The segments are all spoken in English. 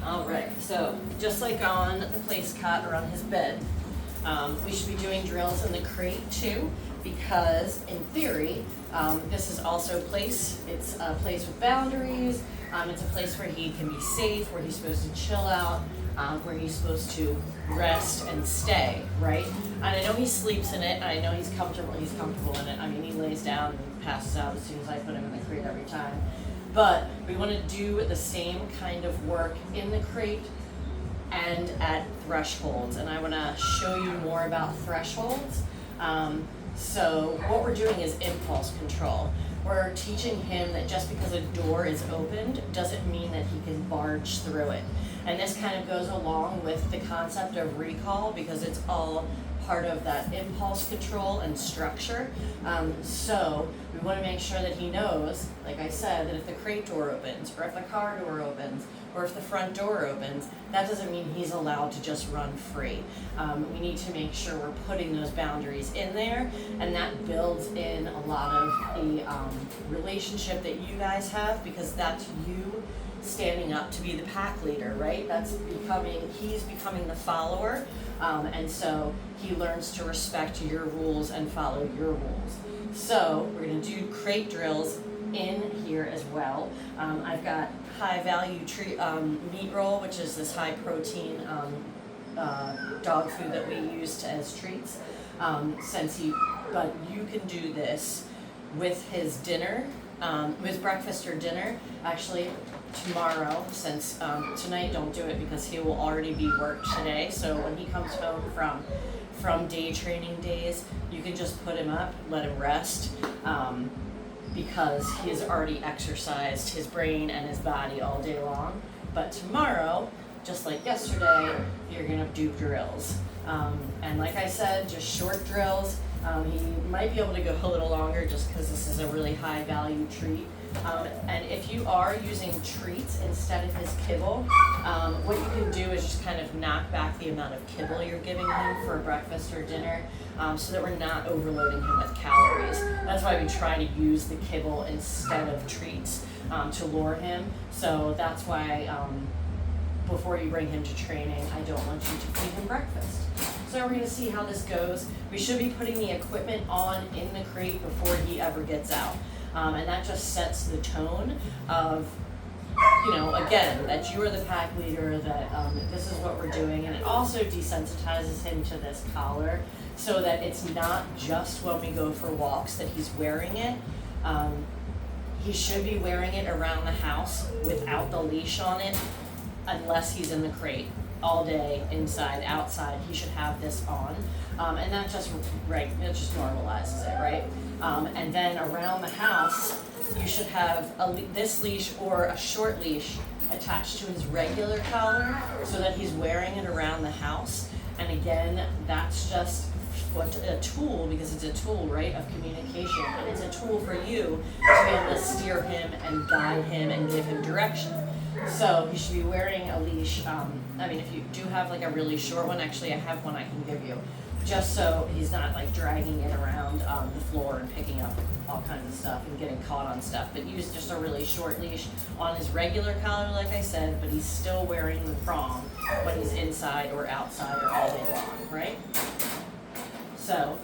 All right, so just like on the place cot or on his bed, we should be doing drills in the crate too, because in theory, this is also a place, it's a place with boundaries, it's a place where he can be safe, where he's supposed to chill out, where he's supposed to rest and stay, right? And I know he sleeps in it, and I know he's comfortable in it. I mean, he lays down and passes out as soon as I put him in the crate every time. But we want to do the same kind of work in the crate and at thresholds, and I want to show you more about thresholds. So what we're doing is impulse control. We're teaching him that just because a door is opened doesn't mean that he can barge through it. And this kind of goes along with the concept of recall, because it's all part of that impulse control and structure. So we want to make sure that he knows, like I said, that if the crate door opens, or if the car door opens, or if the front door opens, that doesn't mean he's allowed to just run free. We need to make sure we're putting those boundaries in there, and that builds in a lot of the relationship that you guys have, because that's you standing up to be the pack leader, right? He's becoming the follower, and so he learns to respect your rules and follow your rules. So we're going to do crate drills in here as well. I've got high value meat roll, which is this high protein dog food that we use as treats. But you can do this with his dinner, with breakfast or dinner. Actually, tomorrow, since tonight don't do it because he will already be worked today. So when he comes home from day training days, you can just put him up, let him rest, because he has already exercised his brain and his body all day long. But tomorrow, just like yesterday, you're gonna do drills. And like I said, just short drills. He might be able to go a little longer just because this is a really high value treat. And if you are using treats instead of his kibble, what you can do is just kind of knock back the amount of kibble you're giving him for breakfast or dinner, so that we're not overloading him with calories. That's why we try to use the kibble instead of treats to lure him. So that's why before you bring him to training, I don't want you to feed him breakfast. So we're going to see how this goes. We should be putting the equipment on in the crate before he ever gets out. And that just sets the tone of, again, that you are the pack leader, that this is what we're doing. And it also desensitizes him to this collar so that it's not just when we go for walks that he's wearing it. He should be wearing it around the house without the leash on it, unless he's in the crate all day, inside, outside. He should have this on. And that just normalizes it, right? And then around the house, you should have this leash or a short leash attached to his regular collar so that he's wearing it around the house. And again, that's just a tool, because it's a tool, right, of communication. And it's a tool for you to be able to steer him and guide him and give him direction. So he should be wearing a leash. If you do have like a really short one, actually I have one I can give you, just so he's not like dragging it around the floor and picking up all kinds of stuff and getting caught on stuff. But use just a really short leash on his regular collar, like I said, but he's still wearing the prong when he's inside or outside or all day long, right? So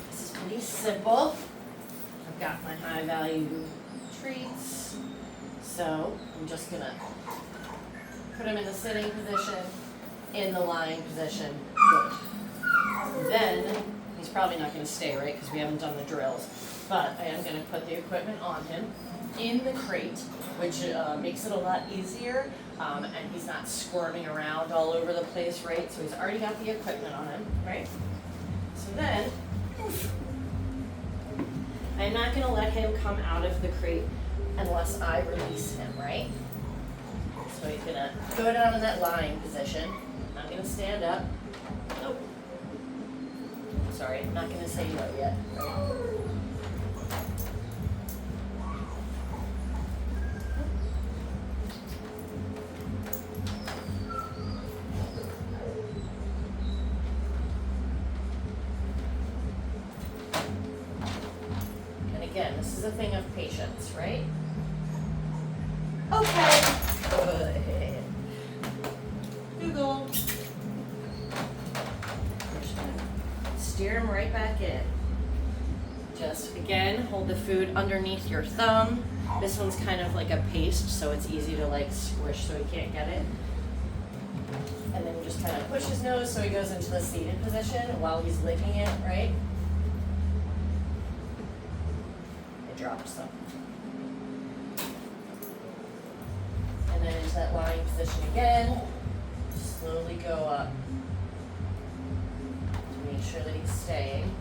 this is pretty simple. I've got my high value treats. So I'm just gonna put him in the sitting position, in the lying position. Good. Then he's probably not gonna stay, right, because we haven't done the drills. But I am gonna put the equipment on him in the crate, which makes it a lot easier, and he's not squirming around all over the place, right? So he's already got the equipment on him, right? So then, I'm not gonna let him come out of the crate unless I release him, right? So he's gonna go down in that lying position. I'm gonna stand up. Oh. Sorry, I'm not gonna say no yet. Right? And again, this is a thing of patience, right? Okay. Good. him right back in. Just, again, hold the food underneath your thumb. This one's kind of like a paste, so it's easy to like squish so he can't get it. And then you just kind of push his nose so he goes into the seated position while he's licking it, right? It drops them. And then into that lying position again. Slowly go up to make sure that he's staying.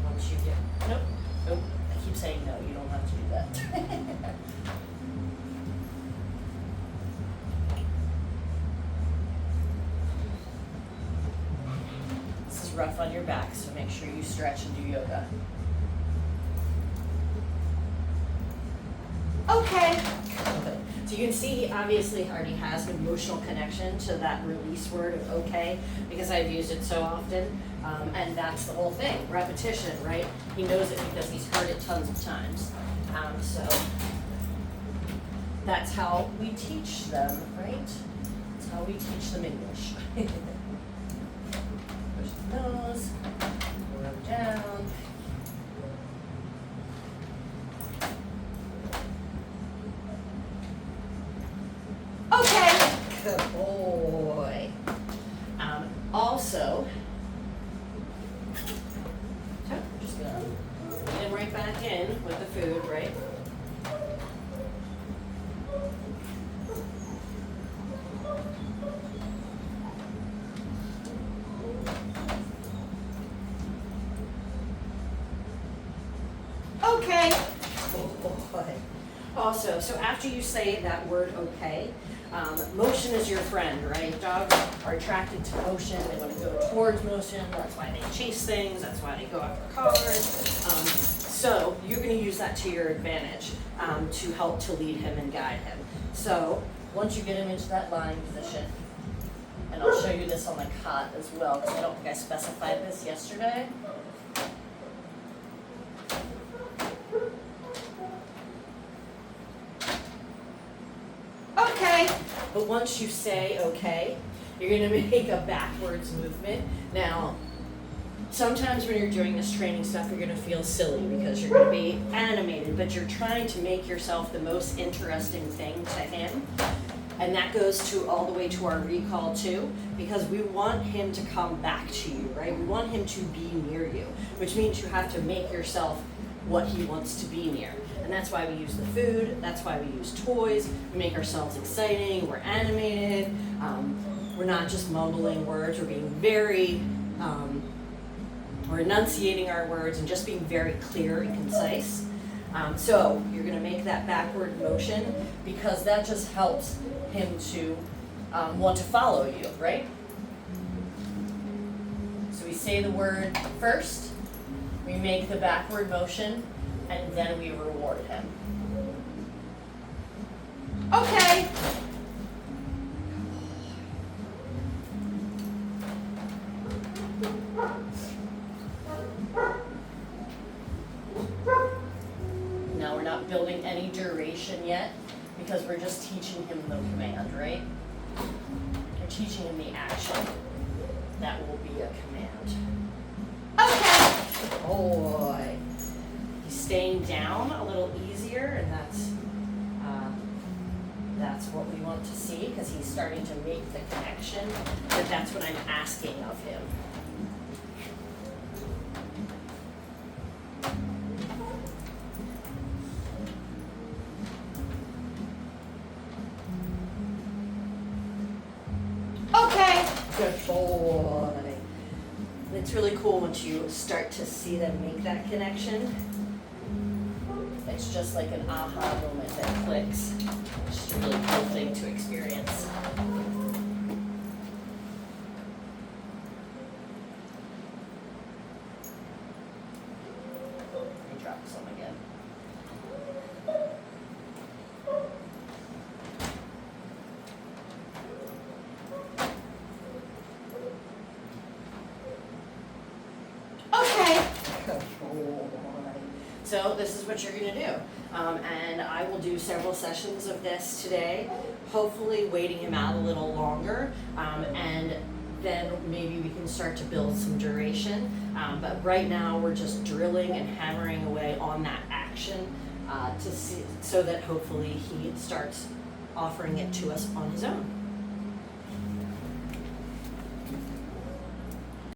Once you get, nope, I keep saying no, you don't have to do that. This is rough on your back, so make sure you stretch and do yoga. Okay. Good. So you can see he obviously already has an emotional connection to that release word of okay, because I've used it so often. And that's the whole thing, repetition, right? He knows it because he's heard it tons of times. So that's how we teach them, right? That's how we teach them English. Push the nose, pull them down. Okay, good boy. Also, so I'm just gonna put him right back in with the food, right? Okay. Oh boy. Also, so after you say that word okay, motion is your friend, right? Dogs are attracted to motion. They want to go towards motion. That's why they chase things. That's why they go after cars. So you're going to use that to your advantage to help to lead him and guide him. So once you get him into that lying position, and I'll show you this on the cot as well, because I don't think I specified this yesterday. Okay, but once you say okay, you're going to make a backwards movement. Now, sometimes when you're doing this training stuff, you're going to feel silly because you're going to be animated, but you're trying to make yourself the most interesting thing to him. And that goes to all the way to our recall too, because we want him to come back to you, right? We want him to be near you, which means you have to make yourself what he wants to be near. And that's why we use the food, that's why we use toys, we make ourselves exciting, we're animated, we're not just mumbling words, we're being very, we're enunciating our words and just being very clear and concise. So you're gonna make that backward motion because that just helps him to want to follow you, right? So we say the word first, we make the backward motion, and then we reward him. Okay. Now we're not building any duration yet because we're just teaching him the command, right? We're teaching him the action. That will be a command. Okay. Boy. He's staying down a little easier, and that's what we want to see because he's starting to make the connection. But that's what I'm asking of him. Okay. Good boy. It's really cool once you start to see them make that connection. It's just like an aha moment that clicks. It's just a really cool thing to experience. Let me drop some again. So this is what you're going to do. And I will do several sessions of this today, hopefully waiting him out a little longer. And then maybe we can start to build some duration. But right now, we're just drilling and hammering away on that action to see, so that hopefully he starts offering it to us on his own.